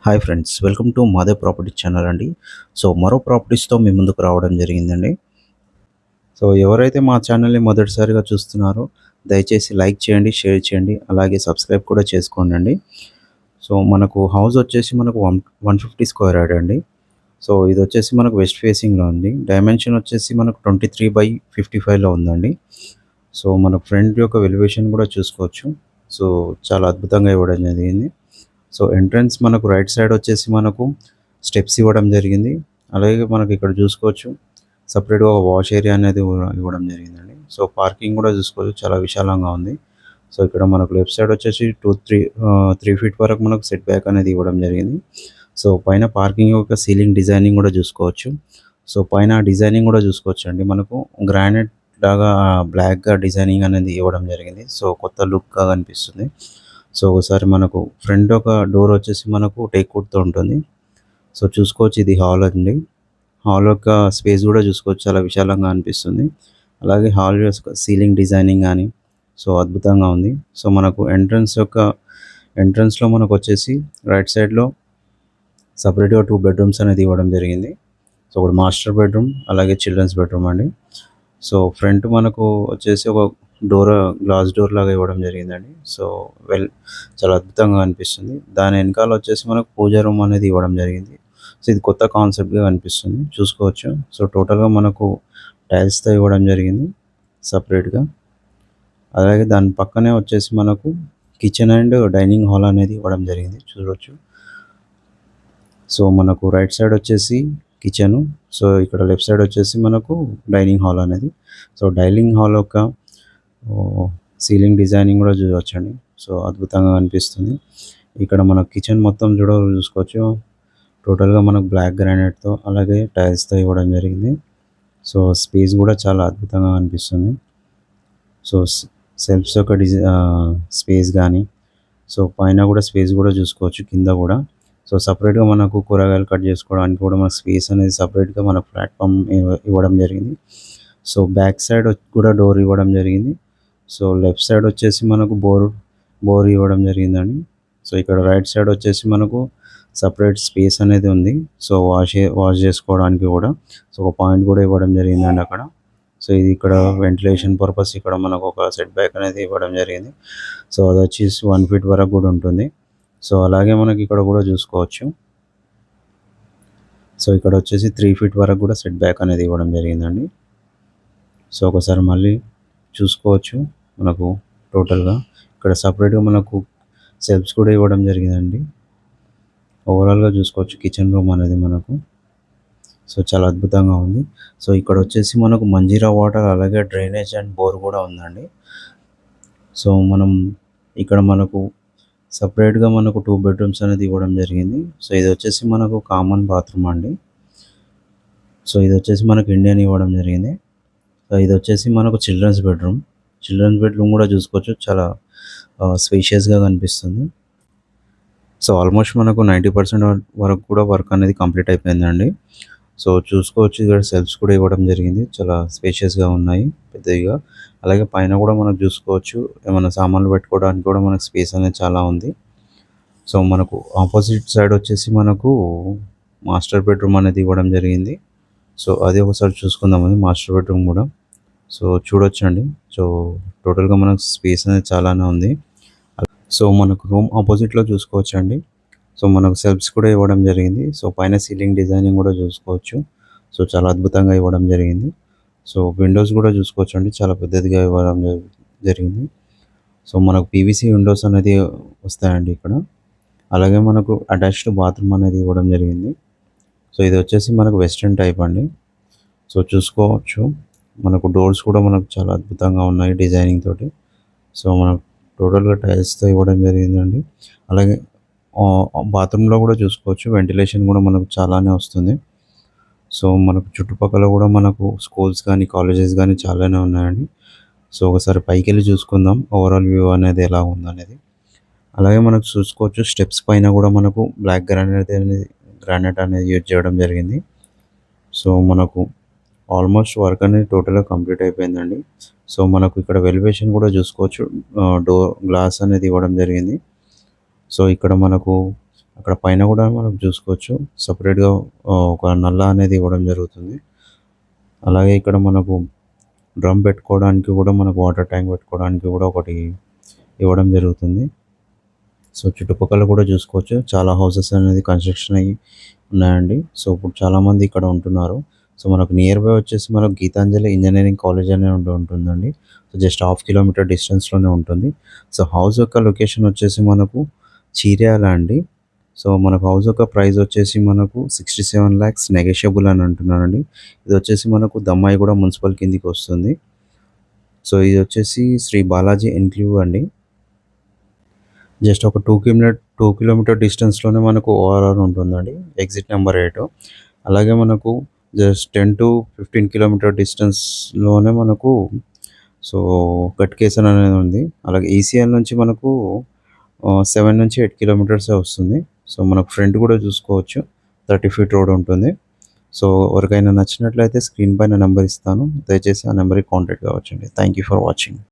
Hi friends, welcome to మాదే property channel అండి. So మరో ప్రాపర్టీస్తో మీ ముందుకు రావడం జరిగిందండి. సో ఎవరైతే మా ఛానల్ని మొదటిసారిగా చూస్తున్నారో దయచేసి లైక్ చేయండి, షేర్ చేయండి, అలాగే సబ్స్క్రైబ్ కూడా చేసుకోండి. సో మనకు హౌస్ వచ్చేసి మనకు 150 స్క్వేర్ యార్డ్ అండి. సో ఇది వచ్చేసి మనకు వెస్ట్ ఫేసింగ్లో ఉంది. డైమెన్షన్ వచ్చేసి మనకు 23/55లో ఉందండి. సో మనకు ఫ్రంట్ యొక్క ఎలివేషన్ కూడా చూసుకోవచ్చు. సో చాలా అద్భుతంగా ఇవ్వడం జరిగింది. సో ఎంట్రన్స్ మనకు రైట్ సైడ్ వచ్చేసి మనకు స్టెప్స్ ఇవ్వడం జరిగింది. అలాగే మనకి ఇక్కడ చూసుకోవచ్చు సపరేట్‌గా ఒక వాష్ ఏరియా అనేది ఇవ్వడం జరిగిందండి. సో పార్కింగ్ కూడా చూసుకోవచ్చు, చాలా విశాలంగా ఉంది. సో ఇక్కడ మనకు లెఫ్ట్ సైడ్ వచ్చేసి 3 ఫీట్ వరకు మనకు సెట్ బ్యాక్ అనేది ఇవ్వడం జరిగింది. సో పైన పార్కింగ్ యొక్క సీలింగ్ డిజైనింగ్ కూడా చూసుకోవచ్చు. సో పైన డిజైనింగ్ కూడా చూసుకోవచ్చండి. మనకు గ్రానైట్ లాగా బ్లాక్‌గా డిజైనింగ్ అనేది ఇవ్వడం జరిగింది. సో కొత్త లుక్‌గా కనిపిస్తుంది. సో ఒకసారి మనకు ఫ్రంట్ ఒక డోర్ వచ్చేసి మనకు టేక్ వుడ్‌తో ఉంటుంది. సో చూసుకోవచ్చు, ఇది హాల్ అండి. హాల్ యొక్క స్పేస్ కూడా చూసుకోవచ్చు, చాలా విశాలంగా అనిపిస్తుంది. అలాగే హాల్ యొక్క సీలింగ్ డిజైనింగ్ గానీ సో అద్భుతంగా ఉంది. సో మనకు ఎంట్రన్స్‌లో మనకొచ్చేసి రైట్ సైడ్‌లో సెపరేట్‌గా 2 బెడ్‌రూమ్స్ అనేది ఇవ్వడం జరిగింది. సో ఒకటి మాస్టర్ బెడ్‌రూమ్, అలాగే చిల్డ్రన్స్ బెడ్‌రూమ్ అండి. సో ఫ్రంట్ మనకు వచ్చేసి ఒక డోర్, గ్లాస్ డోర్ లాగా ఇవ్వడం జరిగిందండి. సో చాలా అద్భుతంగా అనిపిస్తుంది. దాని వెనకాల వచ్చేసి మనకు పూజా రూమ్ అనేది ఇవ్వడం జరిగింది. సో ఇది కొత్త కాన్సెప్ట్‌గా అనిపిస్తుంది, చూసుకోవచ్చు. సో టోటల్‌గా మనకు టైల్స్‌తో ఇవ్వడం జరిగింది సెపరేట్‌గా. అలాగే దాని పక్కనే వచ్చేసి మనకు కిచెన్ అండ్ డైనింగ్ హాల్ అనేది ఇవ్వడం జరిగింది, చూడొచ్చు. సో మనకు రైట్ సైడ్ వచ్చేసి కిచెను. సో ఇక్కడ లెఫ్ట్ సైడ్ వచ్చేసి మనకు డైనింగ్ హాల్ అనేది. సో డైనింగ్ హాల్ యొక్క సీలింగ్ డిజైనింగ్ కూడా చూడవచ్చండి. సో అద్భుతంగా అనిపిస్తుంది. ఇక్కడ మన కిచెన్ మొత్తం చూసుకోవచ్చు. టోటల్‌గా మనకు బ్లాక్ గ్రానైట్‌తో అలాగే టైల్స్‌తో ఇవ్వడం జరిగింది. సో స్పేస్ కూడా చాలా అద్భుతంగా అనిపిస్తుంది. సో సెల్ఫ్స్ యొక్క స్పేస్ కానీ, సో పైన కూడా స్పేస్ కూడా చూసుకోవచ్చు, కింద కూడా. సో సెపరేట్‌గా మనకు కూరగాయలు కట్ చేసుకోవడానికి కూడా మనకు స్పేస్ అనేది సెపరేట్‌గా మనకు ప్లాట్‌ఫామ్ ఇవ్వడం జరిగింది. సో బ్యాక్ సైడ్ కూడా డోర్ ఇవ్వడం జరిగింది. సో లెఫ్ట్ సైడ్ వచ్చేసి మనకు బోర్ ఇవ్వడం జరిగిందండి. సో ఇక్కడ రైట్ సైడ్ వచ్చేసి మనకు సెపరేట్ స్పేస్ అనేది ఉంది. సో వాష్ చేసుకోవడానికి కూడా సో ఒక పాయింట్ కూడా ఇవ్వడం జరిగిందండి అక్కడ. సో ఇది ఇక్కడ వెంటిలేషన్ పర్పస్ ఇక్కడ మనకు ఒక సెట్ బ్యాక్ అనేది ఇవ్వడం జరిగింది. సో అది వచ్చేసి 1 ఫీట్ వరకు కూడా ఉంటుంది. సో అలాగే మనకి ఇక్కడ కూడా చూసుకోవచ్చు. సో ఇక్కడ వచ్చేసి 3 ఫీట్ వరకు కూడా సెట్ బ్యాక్ అనేది ఇవ్వడం జరిగిందండి. సో ఒకసారి మళ్ళీ చూసుకోవచ్చు. మనకు టోటల్‌గా ఇక్కడ సెపరేట్‌గా మనకు సెల్ఫ్స్ కూడా ఇవ్వడం జరిగిందండి. ఓవరాల్‌గా చూసుకోవచ్చు కిచెన్ రూమ్ అనేది మనకు. సో చాలా అద్భుతంగా ఉంది. సో ఇక్కడ వచ్చేసి మనకు మంజీరా వాటర్, అలాగే డ్రైనేజ్ అండ్ బోర్ కూడా ఉందండి. సో మనం ఇక్కడ మనకు సెపరేట్‌గా మనకు 2 బెడ్‌రూమ్స్ అనేది ఇవ్వడం జరిగింది. సో ఇది వచ్చేసి మనకు కామన్ బాత్రూమ్ అండి. సో ఇది వచ్చేసి మనకు ఇండియన్ ఇవ్వడం జరిగింది. సో ఇది వచ్చేసి మనకు చిల్డ్రన్స్ బెడ్‌రూమ్. చిల్డ్రన్స్ బెడ్‌రూమ్ కూడా చూసుకోవచ్చు, చాలా స్పేషియస్‌గా కనిపిస్తుంది. సో ఆల్మోస్ట్ మనకు 90% వరకు కూడా వర్క్ అనేది కంప్లీట్ అయిపోయిందండి. సో చూసుకోవచ్చు, ఇక్కడ సెల్ఫ్స్ కూడా ఇవ్వడం జరిగింది. చాలా స్పేషియస్‌గా ఉన్నాయి, పెద్దవిగా. అలాగే పైన కూడా మనం చూసుకోవచ్చు, ఏమైనా సామాన్లు పెట్టుకోవడానికి కూడా మనకు స్పేస్ అనేది చాలా ఉంది. సో మనకు ఆపోజిట్ సైడ్ వచ్చేసి మనకు మాస్టర్ బెడ్‌రూమ్ అనేది ఇవ్వడం జరిగింది. సో అది ఒకసారి చూసుకుందామండి, మాస్టర్ బెడ్‌రూమ్ కూడా. సో చూడొచ్చండి. సో టోటల్‌గా మనకు స్పేస్ అనేది చాలానే ఉంది. సో మనకు రూమ్ ఆపోజిట్‌లో చూసుకోవచ్చండి. సో మనకు సెల్ఫ్స్ కూడా ఇవ్వడం జరిగింది. సో పైన సీలింగ్ డిజైనింగ్ కూడా చూసుకోవచ్చు. సో చాలా అద్భుతంగా ఇవ్వడం జరిగింది. సో విండోస్ కూడా చూసుకోవచ్చండి, చాలా పెద్దదిగా ఇవ్వడం జరిగింది. సో మనకు పీవీసీ విండోస్ అనేది వస్తాయండి ఇక్కడ. అలాగే మనకు అటాచ్డ్ బాత్రూమ్ అనేది ఇవ్వడం జరిగింది. సో ఇది వచ్చేసి మనకు వెస్టర్న్ టైప్ అండి. సో చూసుకోవచ్చు, మనకు డోర్స్ కూడా మనకు చాలా అద్భుతంగా ఉన్నాయి డిజైనింగ్ తోటి. సో మనకు టోటల్‌గా టైల్స్‌తో ఇవ్వడం జరిగిందండి. అలాగే బాత్రూమ్‌లో కూడా చూసుకోవచ్చు, వెంటిలేషన్ కూడా మనకు చాలానే వస్తుంది. సో మనకు చుట్టుపక్కల కూడా మనకు స్కూల్స్ కానీ, కాలేజెస్ కానీ చాలానే ఉన్నాయండి. సో ఒకసారి పైకెళ్ళి చూసుకుందాం ఓవరాల్ వ్యూ అనేది ఎలా ఉందనేది. అలాగే మనకు చూసుకోవచ్చు, స్టెప్స్ పైన కూడా మనకు బ్లాక్ గ్రానైట్ అనేది యూజ్ చేయడం జరిగింది. సో మనకు ఆల్మోస్ట్ వర్క్ అనేది టోటల్‌గా కంప్లీట్ అయిపోయిందండి. సో మనకు ఇక్కడ ఎలివేషన్ కూడా చూసుకోవచ్చు. గ్లాస్ అనేది ఇవ్వడం జరిగింది. సో ఇక్కడ మనకు అక్కడ పైన కూడా మనం చూసుకోవచ్చు. సెపరేట్‌గా ఒక నల్లా అనేది ఇవ్వడం జరుగుతుంది. అలాగే ఇక్కడ మనకు డ్రమ్ పెట్టుకోవడానికి కూడా మనకు వాటర్ ట్యాంక్ పెట్టుకోవడానికి కూడా ఒకటి ఇవ్వడం జరుగుతుంది. సో, చుట్టుపక్కల కూడా చూసుకోవచ్చు. చాలా హౌసెస్ అనేది కన్‌స్ట్రక్షన్ అయ్యి ఉన్నాయండి. సో, ఇప్పుడు చాలామంది ఇక్కడ ఉంటున్నారు. సో, మనకు నియర్ బై వచ్చేసి మనకు గీతాంజలి ఇంజినీరింగ్ కాలేజ్ అనే ఉంటుందండి. సో, జస్ట్ హాఫ్ కిలోమీటర్ డిస్టెన్స్‌లోనే ఉంటుంది. సో, హౌస్ యొక్క లొకేషన్ వచ్చేసి మనకు చీర్యాల అండి. సో, మనకు హౌస్ యొక్క ప్రైస్ వచ్చేసి మనకు 67,00,000 నెగోషియబుల్ అని అంటున్నారండి. ఇది వచ్చేసి మనకు దమ్మాయిగూడ మున్సిపల్ కిందికి వస్తుంది. సో, ఇది వచ్చేసి శ్రీ బాలాజీ ఎన్‌క్లేవ్ అండి. జస్ట్ ఒక 2 కిలోమీటర్ డిస్టెన్స్‌లోనే మనకు ఓఆర్ఆర్ ఉంటుందండి. Exit number 8. అలాగే మనకు జస్ట్ 10-15 కిలోమీటర్ డిస్టెన్స్‌లోనే మనకు సో, గట్కేసర్ అనేది ఉంది. అలాగే ఈసీఎల్ నుంచి మనకు 7-8 కిలోమీటర్సే వస్తుంది. సో, మనకు ఫ్రంట్ కూడా చూసుకోవచ్చు. 30 ఫీట్ రోడ్ ఉంటుంది. సో, ఎవరికైనా నచ్చినట్లయితే స్క్రీన్ పైన నంబర్ ఇస్తాను. దయచేసి ఆ నంబర్‌కి కాంటాక్ట్ కావచ్చండి. Thank you for watching.